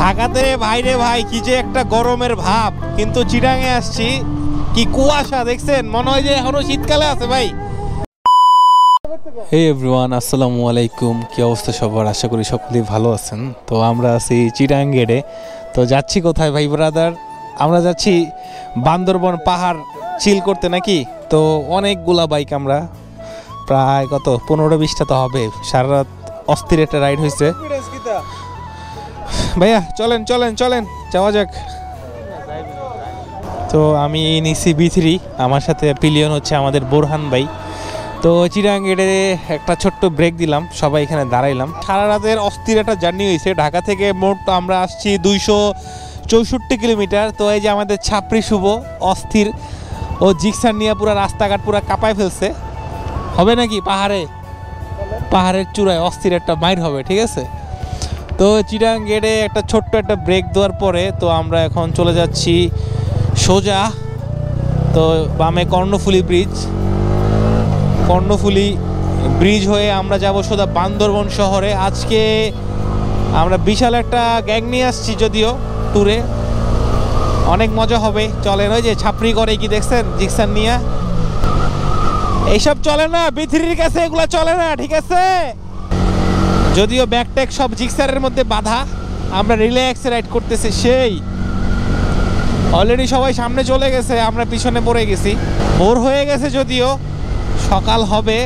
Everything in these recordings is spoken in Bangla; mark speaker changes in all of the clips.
Speaker 1: ঢাকাতে ভাইরে ভাই কি যে একটা গরমের ভাব, কিন্তু চিটাঙে আসছি কি কুয়াশা দেখছেন, মনে হয় যে এখনো শীতকালে আছে ভাই। হে এভরিওয়ান, আসসালামু আলাইকুম। কি অবস্থা সবার? আশা করি সকলেই ভালো আছেন। তো আমরা আছি চিটাং গেটে। তো যাচ্ছি কোথায় ভাই ব্রাদার? আমরা যাচ্ছি বান্দরবন পাহাড় চিল করতে নাকি। তো অনেকগুলা বাইক, আমরা প্রায় কত 15-20টা তো হবে। সারা রাত অস্থির একটা রাইড হয়েছে ভাইয়া। চলেন চলেন চলেন যাওয়া যাক। তো আমি নিছি B3, আমার সাথে পিলিয়ন হচ্ছে আমাদের বোরহান ভাই। তো চিটাং গেটে একটা ছোট্ট ব্রেক দিলাম, সবাই এখানে দাঁড়াইলাম। সারা রাতের অস্থির একটা জার্নি হয়েছে। ঢাকা থেকে মোট আমরা আসছি 264 কিলোমিটার। তো এই যে আমাদের ছাপরি শুভ অস্থির, ও জিক্সার নিয়ে পুরো রাস্তাঘাট পুরো কাঁপায় ফেলছে। হবে নাকি পাহাড়ের চূড়ায় অস্থির একটা মাইর হবে, ঠিক আছে? তো চিটাং গেটে একটা ছোট্ট একটা ব্রেক দেওয়ার পরে তো আমরা এখন চলে যাচ্ছি সোজা। তো বামে কর্ণফুলী ব্রিজ হয়ে আমরা যাব সোজা বান্দরবন শহরে। আজকে আমরা বিশাল একটা গ্যাং নিয়ে আসছি, যদিও ট্যুরে অনেক মজা হবে। চলেন, ওই যে ছাপরি করে কি দেখছেন জিক্সার নিয়ে, এইসব চলে না B3-র কাছে, এগুলো চলে না, ঠিক আছে? যদিও ব্যাকট্যাক সব জিক্সারের মধ্যে বাধা, আমরা রিল্যাক্সে রাইড করতেছি। সেই অলরেডি সবাই সামনে চলে গেছে, আমরা পিছনে পড়ে গেছি। ভোর হয়ে গেছে, যদিও সকাল হবে,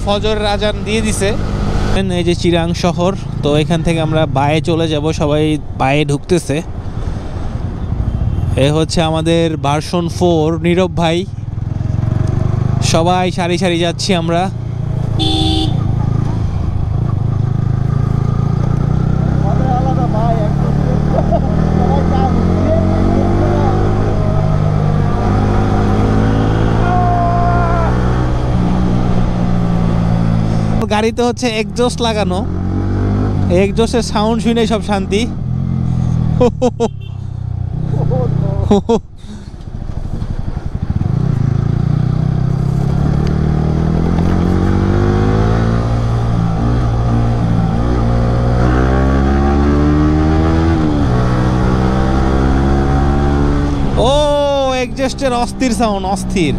Speaker 1: ফজরের আজান দিয়ে দিছে। এই যে চিরাং শহর। তো এখান থেকে আমরা বায়ে চলে যাব, সবাই বায়ে ঢুকতেছে। এ হচ্ছে আমাদের ভার্সন 4 নীরব ভাই, সবাই সারি সারি যাচ্ছি আমরা। গাড়িতে হচ্ছে এক্সজস্ট লাগানো, এক্সজস্টের সাউন্ড শুনে সব শান্তি। ও এক্সজস্টের অস্থির সাউন্ড, অস্থির।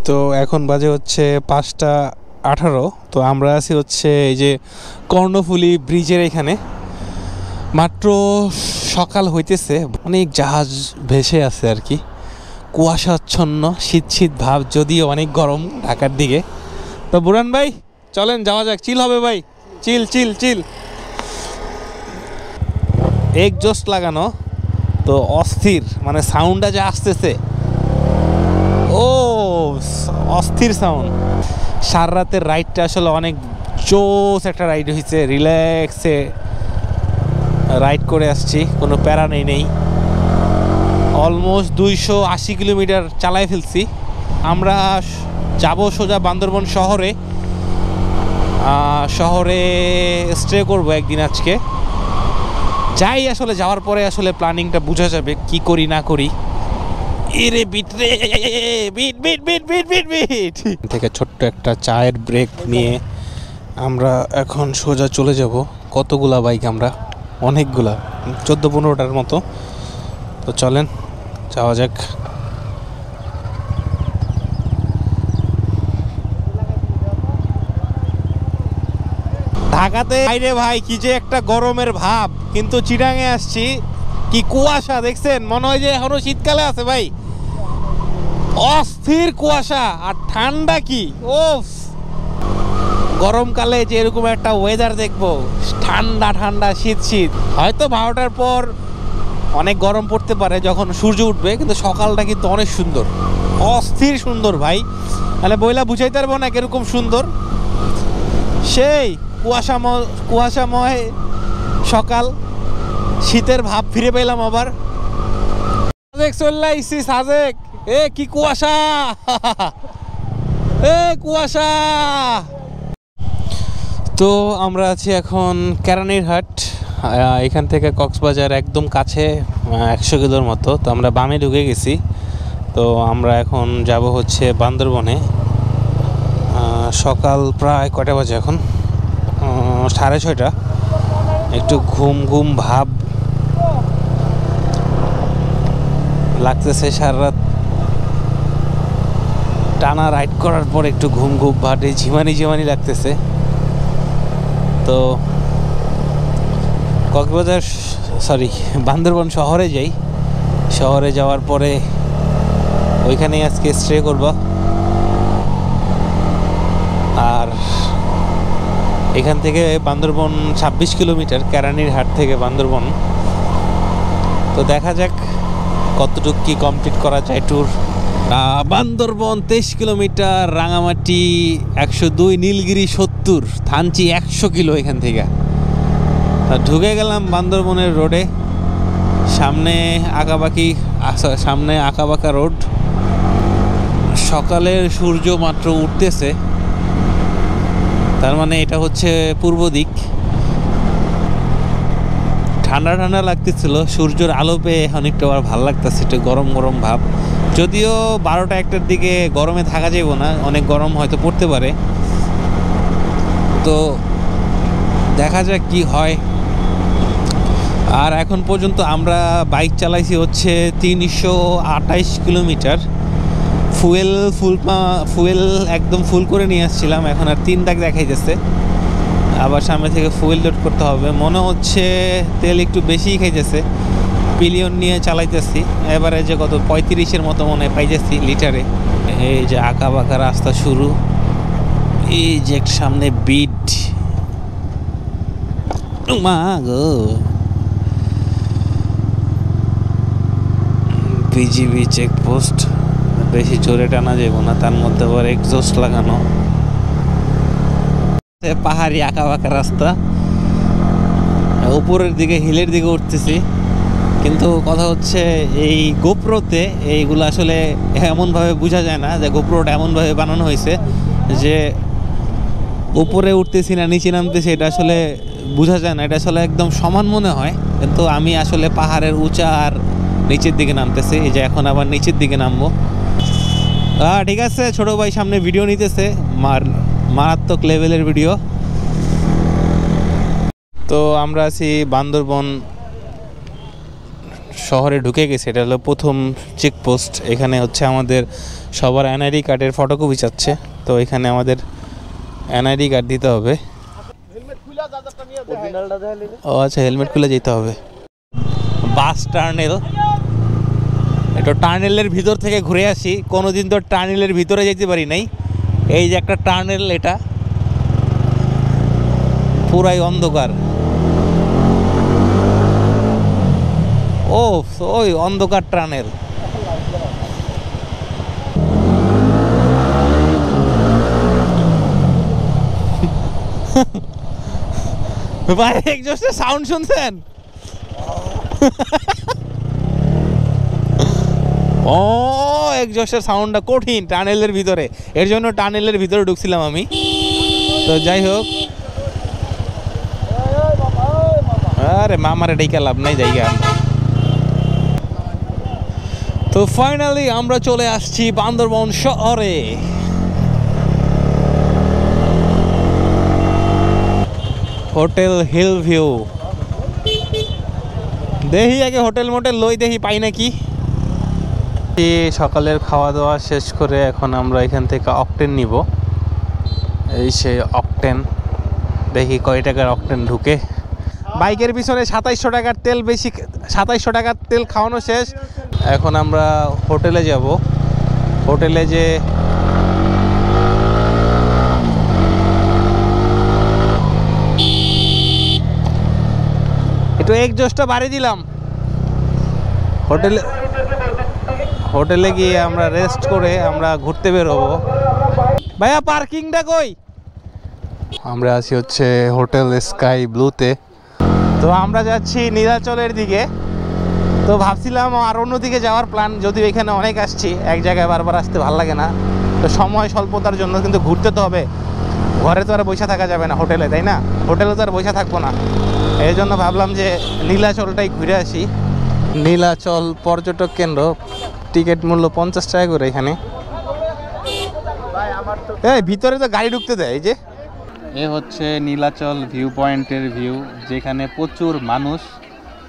Speaker 1: তো এখন বাজে হচ্ছে 5:18। তো আমরা আছি হচ্ছে এই যে কর্ণফুলী ব্রিজের এখানে। মাত্র সকাল হইতেছে, অনেক জাহাজ ভেসে আছে আর কি, কুয়াশাচ্ছন্ন শীত শীত ভাব, যদিও অনেক গরম ঢাকার দিকে। তো বুরান ভাই চলেন যাওয়া যাক, চিল হবে ভাই, চিল চিল চিল। এক্সজস্ট লাগানো তো অস্থির, মানে সাউন্ডটা যে আসতেছে, ও অস্থির সাউন্ড। সারা রাতের রাইডটা আসলে অনেক জোস একটা রাইড হয়েছে, রিল্যাক্সে রাইড করে আসছি, কোনো প্যারা নেই। অলমোস্ট 280 কিলোমিটার চালায় ফেলছি। আমরা যাব সোজা বান্দরবন শহরে স্টে করব একদিন আজকে। যাই আসলে যাওয়ার পরে আসলে প্ল্যানিংটা বোঝা যাবে কি করি না করি। এরে বিট থেকে ছোট্ট একটা চায়ের ব্রেক নিয়ে আমরা এখন সোজা চলে যাব। কতগুলা বাইক, আমরা অনেকগুলা, 14-15টার মতো। তো চলেন যাওয়া যাক। ঢাকাতে ভাইরে ভাই কি যে একটা গরমের ভাব, কিন্তু চিটাঙে আসছি কি কুয়াশা দেখছেন, মনে হয় যে এখনো শীতকালে আছে ভাই। অস্থির কুয়াশা আর ঠান্ডা কি, ওফ! গরমকালে যে এরকম একটা ওয়েদার দেখবো, ঠান্ডা ঠান্ডা শীত শীত। হয়তো 12টার পর অনেক গরম পড়তে পারে যখন সূর্য উঠবে, কিন্তু সকালটা কিন্তু অনেক সুন্দর, অস্থির সুন্দর ভাই। তাহলে বইলা বুঝাইতে পারবো না কিরকম সুন্দর। সেই কুয়াশাময় সকাল, শীতের ভাব ফিরে পেলাম আবার। সাজেক চলে আইছি, সাজেক। এ কি কুয়াশা, এ কুয়াশা। তো আমরা আছি এখন কেরানীরহাট, এখান থেকে কক্সবাজার একদম কাছে, 100 কিলোর মতো। তো আমরা বামে ঢুকে গেছি। তো আমরা এখন যাব হচ্ছে বান্দরবনে। সকাল প্রায় কয়টা বাজে এখন? 6:30, একটু ঘুম ঘুম ভাব লাগতেছে। সারা রাত টানা রাইড করার পর একটু ঘুম ঘুম ভাবে ঝিমানি ঝিমানি লাগতেছে। তো কক্সবাজার বান্দরবন শহরে যাই। শহরে যাওয়ার পরে ওইখানেই আজকে স্টে করব। আর এখান থেকে বান্দরবন 26 কিলোমিটার, কেরানীর হাট থেকে বান্দরবন। তো দেখা যাক কতটুকু কি কমপ্লিট করা যায় tour. Bandarban 23 kilometre, Rangamati 102, Nilgiri 70, Thanchi 100 kilo এখান থেকে। ঢুকে গেলাম বান্দরবনের রোডে। সামনে আঁকাবাঁকা রোড। সকালের সূর্য মাত্র উঠতেছে, তার মানে এটা হচ্ছে পূর্ব দিক। ঠান্ডা ঠান্ডা লাগতেছিল, সূর্যের আলো পেয়ে অনেকটা আবার ভালো লাগতেছে, একটু গরম গরম ভাব। যদিও 12টা-1টার দিকে গরমে থাকা যাব না, অনেক গরম হয়তো পড়তে পারে। তো দেখা যাক কি হয়। আর এখন পর্যন্ত আমরা বাইক চালাইছি হচ্ছে 328 কিলোমিটার। ফুয়েল একদম ফুল করে নিয়ে আসছিলাম, এখন আর 3 দাগ দেখাইতেছে। আবার সামনে থেকে ফুয়েল লোড করতে হবে। মনে হচ্ছে তেল একটু বেশিই খাইতেছে। পিলিয়ন নিয়ে চালাইতেছি, এবারে যে কত 35-এর মতো মনে পাইতেছি লিটারে। এই যে আঁকা বাঁকা রাস্তা শুরু, এই যে সামনে বিট, মা গো, বিজিবি চেকপোস্ট। বেশি জোরে টানা যাব না, তার মধ্যে আবার এক্সস্ট লাগানো। পাহাড়ি আঁকা বাঁকা রাস্তা, উপরের দিকে হিলের দিকে উঠতেছি। কিন্তু কথা হচ্ছে এই গোপ্রোতে এইগুলো আসলে এমনভাবে বোঝা যায় না, যে গোপ্রোটা এমনভাবে বানানো হয়েছে যে উপরে উঠতেছি না নিচে নামতেছি এটা আসলে বোঝা যায় না। এটা আসলে একদম সমান মনে হয়, কিন্তু আমি আসলে পাহাড়ের উঁচা আর নিচের দিকে নামতেছি। এই যে এখন আবার নিচের দিকে নামবো। ঠিক আছে, ছোট ভাই সামনে ভিডিও নিতেছে, মারাত্মক লেভেলের ভিডিও। তো আমরা আছি বান্দরবন শহরে ঢুকে গেছি। এটা হলো প্রথম চেকপোস্ট। এখানে হচ্ছে আমাদের সবার এনআইডি কার্ডের ফটোকপি চাচ্ছে। তো এখানে আমাদের এনআইডি কার্ড দিতে হবে। ও আচ্ছা, হেলমেট খুলে যেতে হবে। বাস টার্নেল, এটা টার্নেলের ভিতর থেকে ঘুরে আসি। কোনোদিন তো টার্নেলের ভিতরে যেতে পারি নাই। এই যে একটা টার্নেল, এটা পুরাই অন্ধকার। ওই অন্ধকার টার্নেল। ভাই এক্সস্টের সাউন্ড শুনছেন? এক্সস্টের সাউন্ডটা কঠিন টানেলের ভিতরে, এর জন্য টানেলের ভিতরে ঢুকছিলাম আমি। তো যাই হোক, আরে মামারে ডেকে লাভ নাই, জায়গা। তো ফাইনালি আমরা চলে আসছি বান্দরবন শহরে। Hotel hill view. দেখি আগে হোটেল মোটেল লই, দেখি পাই নাকি। সকালের খাওয়া দাওয়া শেষ করে এখন আমরা এখান থেকে অকটেন নিব। এই সেই অকটেন, দেখি কয় টাকার অকটেন ঢুকে। বাইকের পিছনে 2700 টাকার তেল, বেশি 2700 টাকার তেল খাওয়ানো শেষ। এখন আমরা হোটেলে যাব। হোটেলে যে একটু এক্সস্টটা বাড়িয়ে দিলাম। হোটেলে গিয়ে আমরা রেস্ট করে আমরা ঘুরতে বেরোবো। ভাইয়া পার্কিংটা কই? আমরা আছি হচ্ছে হোটেল স্কাই ব্লুতে। তো আমরা যাচ্ছি নীলাচলের দিকে। তো ভাবছিলাম আর অন্যদিকে যাওয়ার প্ল্যান, যদিও এখানে অনেক আসছি, এক জায়গায় বারবার আসতে ভালো লাগে না। তো সময় স্বল্পতার জন্য কিন্তু ঘুরতে তো হবে, ঘরে তো আর বসে থাকা যাবে না হোটেলে, তাই না? হোটেলে তো আর বসে থাকবো না। এই জন্য ভাবলাম যে নীলাচলটাই ঘুরে আসি। নীলাচল পর্যটক কেন্দ্র, টিকিট মূল্য 50 টাকা করে এখানে। এই ভিতরে তো গাড়ি ঢুকতে দেয়। এই যে
Speaker 2: এ হচ্ছে নীলাচল ভিউ পয়েন্টের ভিউ, যেখানে প্রচুর মানুষ,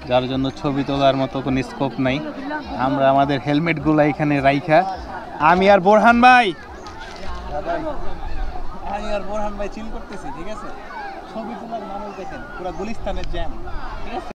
Speaker 2: যার জন্য ছবি তোলার মতো কোনো স্কোপ নাই। আমরা আমাদের হেলমেটগুলো এখানে রাইখা আমি আর বোরহান ভাই চিল করতেছি, ঠিক আছে? ছবি তোলার মানুষ দেখেন পুরো গুলিস্তানের জ্যাম, ঠিক আছে?